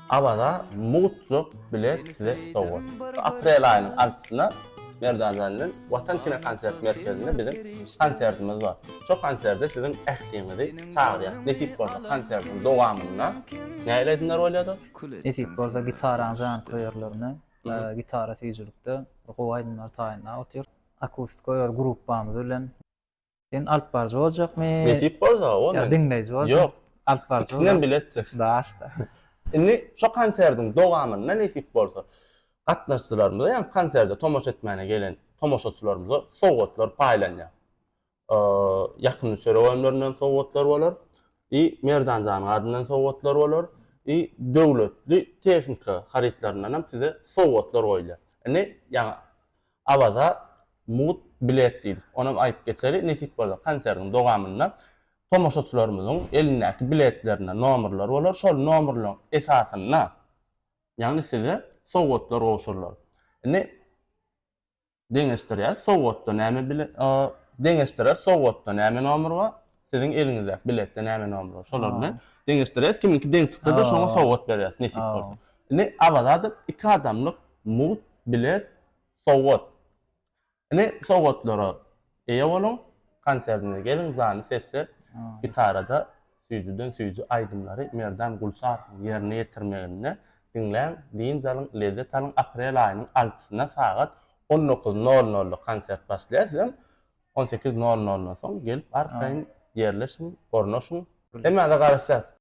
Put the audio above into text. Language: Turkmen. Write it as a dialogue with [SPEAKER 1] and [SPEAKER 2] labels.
[SPEAKER 1] Abada muğutçuk bilet size soğuk. Aprel ayının 6'sına Merdanzan'ın Vatan Kino Konsert Merkezinde bizim konsertimiz var. Şu konserde sizin ehliğinizi çağırıyaz. Nesip bolsa konsertin dowamyna näle edinler bolýady?
[SPEAKER 2] Efik bolsa gitar aranjörlerini, gitara tejrübede gowaýdynlar taýynlap otyr. Akustik oýar gruppamyz bilen. Sen alp barjy boljakmy?
[SPEAKER 1] Nesip bolsa o
[SPEAKER 2] Ya dinleýiz bolsa.
[SPEAKER 1] Yok.
[SPEAKER 2] Alp barjy.
[SPEAKER 1] İkisinden biletçik.
[SPEAKER 2] Daşda.
[SPEAKER 1] Indi şu konsertin dowamyna nesip bolsa gatnaşçylarymyza, ýani konserde tomoş etmäne gelen tomoşaçylarymyza sowgatlar paýlanýar. Ýakyn şöregenlerinden sowgatlar bolar, Merdanjanyň adyndan sowgatlar bolar, döwletli tehnika haritlaryndan hem size sowgatlar goýulýar. Ýani abada mut bilet diýdik. Onu aýyp geçeli nesip bolsa konsertiň dowamyna tomoşaçylarymyzyň elindäki biletlerine nomerler bolar, şol nomerlaryň esasyna ýani size sowgatlar goşurlar. Deňeşdirýär, sowgatda näme bilet, deňeşdirýär, sowgatda näme nomer bar, siziň eliňizde biletde näme nomer bar. Şolar bilen deňeşdirýär, kiminki deň çykdy da şoňa sowgat berýär, nesip bolsa. Abada iki adamlyk mut bilet sowgat. Sowgatlara eýe bolun, konsertine gelin, zany sesse gitarada süýjüden süýjü aýdymlary Merdan Gulçarowyň ýerine ýetirmegine dinleň, diýin zalyň lezzet alyň. Aprel aýynyň 6-syna sagat 19:00 konsert başlaýar. 18:00 soň gelip arkaýyn yerleşin, gornaşyň. Hemmäde garaşýar.